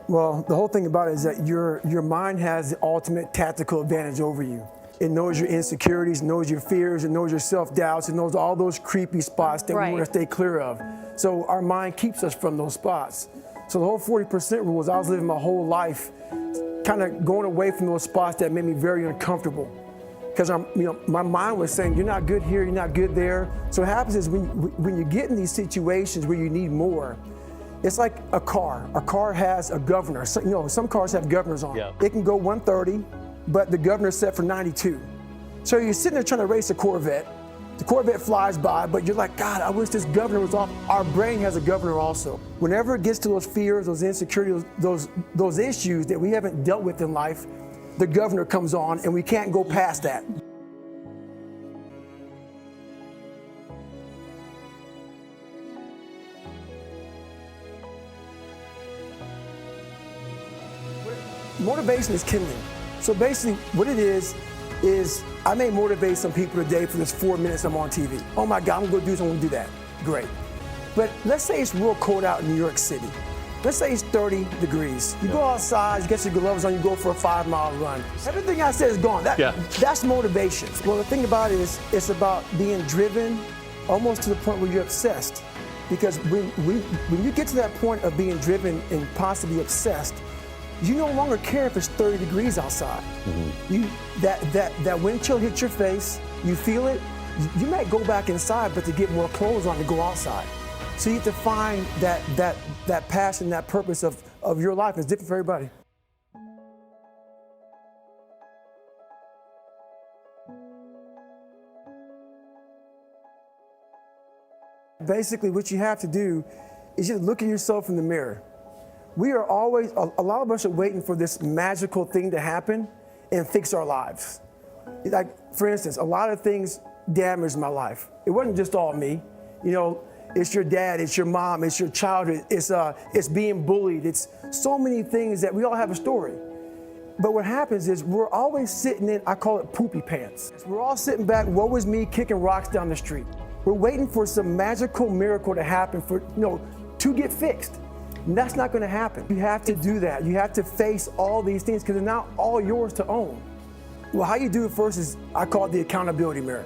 Well, the whole thing about it is that your mind has the ultimate tactical advantage over you. It knows your insecurities, knows your fears, it knows your self-doubts, it knows all those creepy spots that we want to stay clear of. So our mind keeps us from those spots. So the whole 40% rule is I was living my whole life kind of going away from those spots that made me very uncomfortable. Because my mind was saying, you're not good here, you're not good there. So what happens is when you get in these situations where you need more, it's like a car. A car has a governor. So, some cars have governors on. Yeah. It can go 130, but the governor's set for 92. So you're sitting there trying to race a Corvette. The Corvette flies by, but you're like, God, I wish this governor was off. Our brain has a governor also. Whenever it gets to those fears, those insecurities, those issues that we haven't dealt with in life, the governor comes on and we can't go past that. Motivation is kindling. So basically what it is I may motivate some people today for this 4 minutes I'm on TV. Oh my God, I'm gonna go do this, I'm gonna do that. Great. But let's say it's real cold out in New York City. Let's say it's 30 degrees. You go outside, you get your gloves on, you go for a 5-mile run. Everything I said is gone. That's motivation. Well, the thing about it is, it's about being driven almost to the point where you're obsessed. Because when you get to that point of being driven and possibly obsessed, you no longer care if it's 30 degrees outside. That wind chill hits your face, you feel it, you might go back inside, but to get more clothes on to go outside. So you have to find that passion, that purpose of your life. It's different for everybody. Basically, what you have to do is just look at yourself in the mirror. We are always, a lot of us are waiting for this magical thing to happen and fix our lives. Like, for instance, a lot of things damaged my life. It wasn't just all me. It's your dad, it's your mom, it's your childhood, it's being bullied. It's so many things that we all have a story. But what happens is we're always sitting in, I call it poopy pants. We're all sitting back, woe is me, kicking rocks down the street. We're waiting for some magical miracle to happen to get fixed. And that's not gonna happen. You have to do that. You have to face all these things because they're not all yours to own. Well, how you do it first is, I call it the accountability mirror.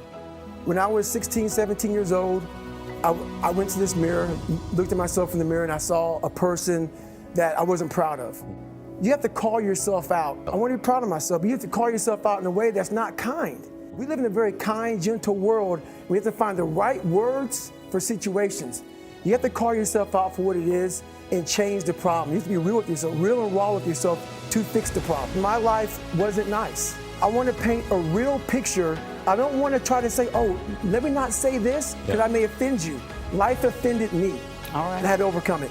When I was 16, 17 years old, I went to this mirror, looked at myself in the mirror, and I saw a person that I wasn't proud of. You have to call yourself out. I want to be proud of myself, but you have to call yourself out in a way that's not kind. We live in a very kind, gentle world. We have to find the right words for situations. You have to call yourself out for what it is and change the problem. You have to be real with yourself, real and raw with yourself to fix the problem. My life wasn't nice. I want to paint a real picture. I don't want to try to say, oh, let me not say this because I may offend you. Life offended me. All right. And I had to overcome it.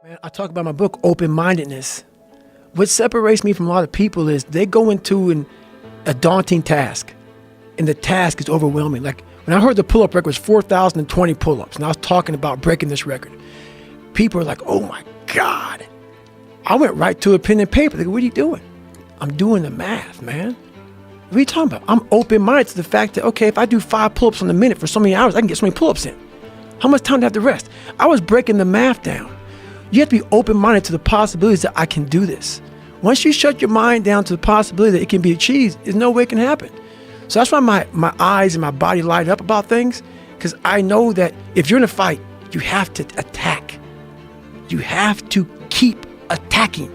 Man, I talk about my book, open-mindedness. What separates me from a lot of people is they go into a daunting task, and the task is overwhelming. Like when I heard the pull-up record was 4,020 pull-ups, and I was talking about breaking this record, people are like, oh my God. I went right to a pen and paper. They go, what are you doing? I'm doing the math, man. What are you talking about? I'm open-minded to the fact that, okay, if I do 5 pull-ups in a minute for so many hours, I can get so many pull-ups in. How much time do I have to rest? I was breaking the math down. You have to be open-minded to the possibilities that I can do this. Once you shut your mind down to the possibility that it can be achieved, there's no way it can happen. So that's why my eyes and my body light up about things, because I know that if you're in a fight, you have to attack. You have to keep attacking.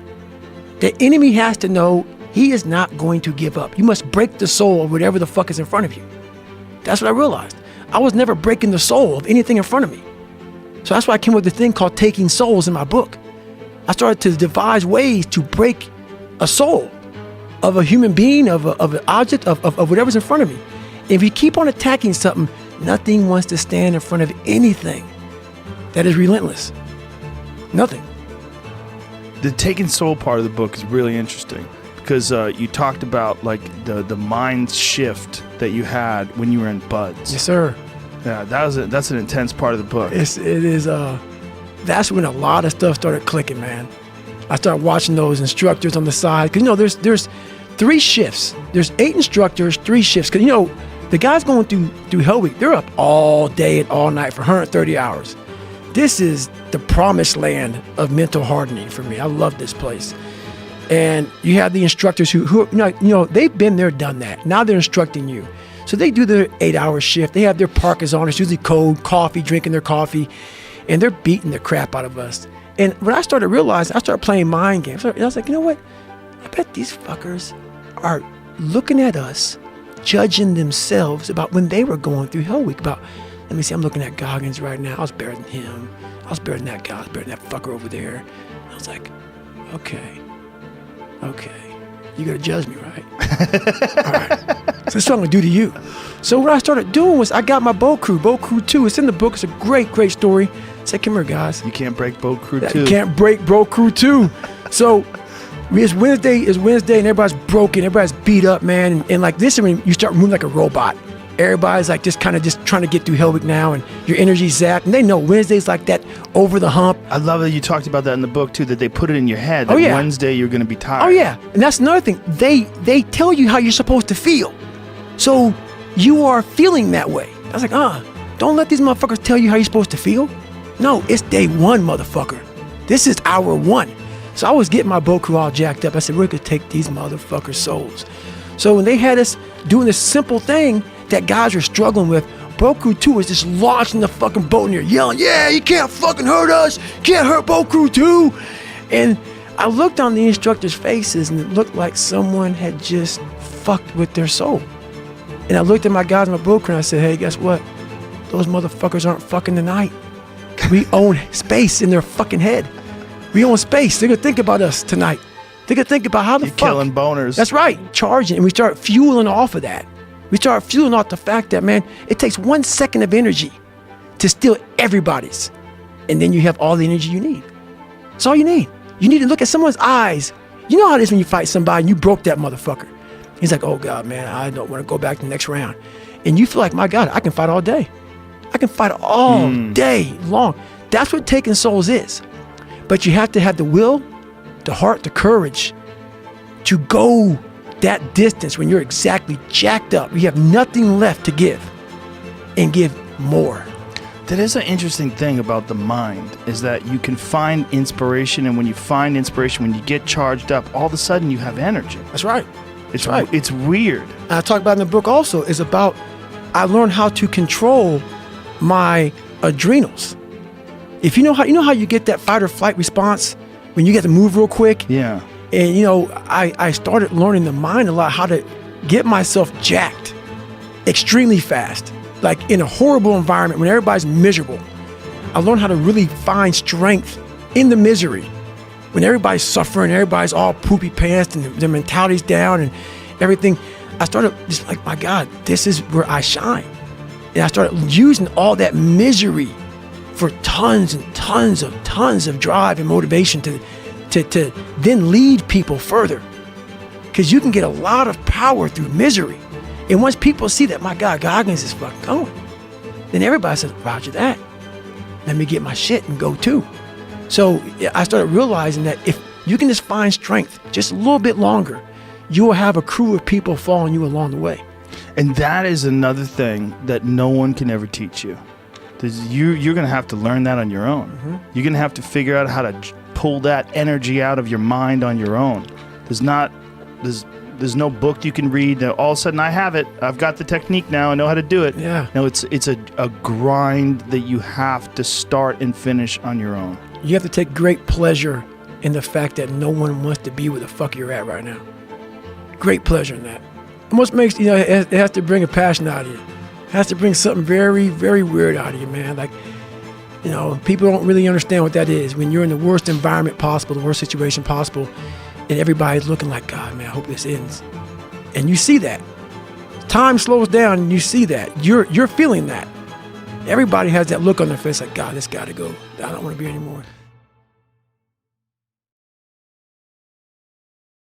The enemy has to know he is not going to give up. You must break the soul of whatever the fuck is in front of you. That's what I realized. I was never breaking the soul of anything in front of me. So that's why I came up with the thing called Taking Souls in my book. I started to devise ways to break a soul of a human being, of an object, of whatever's in front of me. And if you keep on attacking something, nothing wants to stand in front of anything that is relentless. Nothing. The Taking Soul part of the book is really interesting because you talked about like the mind shift that you had when you were in Buds. Yes, sir. Yeah, that's an intense part of the book. It is. That's when a lot of stuff started clicking, man. I started watching those instructors on the side because there's 3 shifts. There's 8 instructors, 3 shifts. Because the guys going through Hell Week, they're up all day and all night for 130 hours. This is the promised land of mental hardening for me. I love this place. And you have the instructors who they've been there, done that. Now they're instructing you. So they do their 8-hour shift. They have their parkas on. It's usually cold, coffee, drinking their coffee, and they're beating the crap out of us. And when I started realizing, I started playing mind games. I was like, you know what? I bet these fuckers are looking at us, judging themselves about when they were going through Hell Week. About, let me see, I'm looking at Goggins right now. I was better than him. I was better than that guy. I was better than that fucker over there. And I was like, okay. You gotta judge me, right? All right. So that's what I'm gonna do to you. So what I started doing was I got my boat crew 2. It's in the book. It's a great story. I said, come here, guys. You can't break Boat Crew 2. You can't break Boat Crew 2. So it's Wednesday, and everybody's broken. Everybody's beat up, man. And like this is when you start moving like a robot. Everybody's like just trying to get through Hell Week now, and your energy's zapped. And they know Wednesday's like that over the hump. I love that you talked about that in the book too, that they put it in your head that Wednesday you're going to be tired. Oh yeah, and that's another thing. They tell you how you're supposed to feel. So you are feeling that way. I was like, don't let these motherfuckers tell you how you're supposed to feel. No, it's day 1, motherfucker. This is hour 1. So I was getting my boat crew all jacked up. I said, we're going to take these motherfuckers' souls. So when they had us doing this simple thing that guys are struggling with, Boat Crew 2 was just launching the fucking boat in there, yelling, yeah, you can't fucking hurt us. You can't hurt Boat Crew 2. And I looked on the instructors' faces, and it looked like someone had just fucked with their soul. And I looked at my guys in my boat crew, and I said, hey, guess what? Those motherfuckers aren't fucking tonight. We own space in their fucking head. We own space. They're going to think about us tonight. They're going to think about how the You're fuck. killing boners. That's right. Charging. And we start fueling off of that. We start fueling off the fact that, man, it takes 1 second of energy to steal everybody's. And then you have all the energy you need. That's all you need. You need to look at someone's eyes. You know how it is when you fight somebody and you broke that motherfucker. He's like, oh, God, man, I don't want to go back to the next round. And you feel like, my God, I can fight all day. I can fight all day long. That's what taking souls is. But you have to have the will, the heart, the courage to go that distance when you're exactly jacked up. You have nothing left to give, and give more. That is an interesting thing about the mind, is that you can find inspiration, and when you find inspiration, when you get charged up, all of a sudden you have energy. That's right. It's right. It's weird. And I talk about in the book also is about I learned how to control my adrenals. If you know how you get that fight or flight response when you get to move real quick. Yeah. And I started learning the mind a lot, how to get myself jacked extremely fast, like in a horrible environment when everybody's miserable. I learned how to really find strength in the misery. When everybody's suffering, everybody's all poopy pants and their mentality's down and everything, I started just like, my God, this is where I shine. And I started using all that misery for tons of drive and motivation to then lead people further. Because you can get a lot of power through misery. And once people see that, my God, Goggins is fucking going, then everybody says, roger that. Let me get my shit and go too. So I started realizing that if you can just find strength just a little bit longer, you will have a crew of people following you along the way. And that is another thing that no one can ever teach you. You're going to have to learn that on your own. Mm-hmm. You're going to have to figure out how to pull that energy out of your mind on your own. There's no book you can read that all of a sudden I have it. I've got the technique now. I know how to do it. Yeah. No, it's a grind that you have to start and finish on your own. You have to take great pleasure in the fact that no one wants to be where the fuck you're at right now. Great pleasure in that. And what makes, it has to bring a passion out of you. It has to bring something very, very weird out of you, man. Like, people don't really understand what that is. When you're in the worst environment possible, the worst situation possible, and everybody's looking like, God, man, I hope this ends. And you see that. Time slows down and you see that. You're feeling that. Everybody has that look on their face like, God, this got to go. I don't want to be here anymore.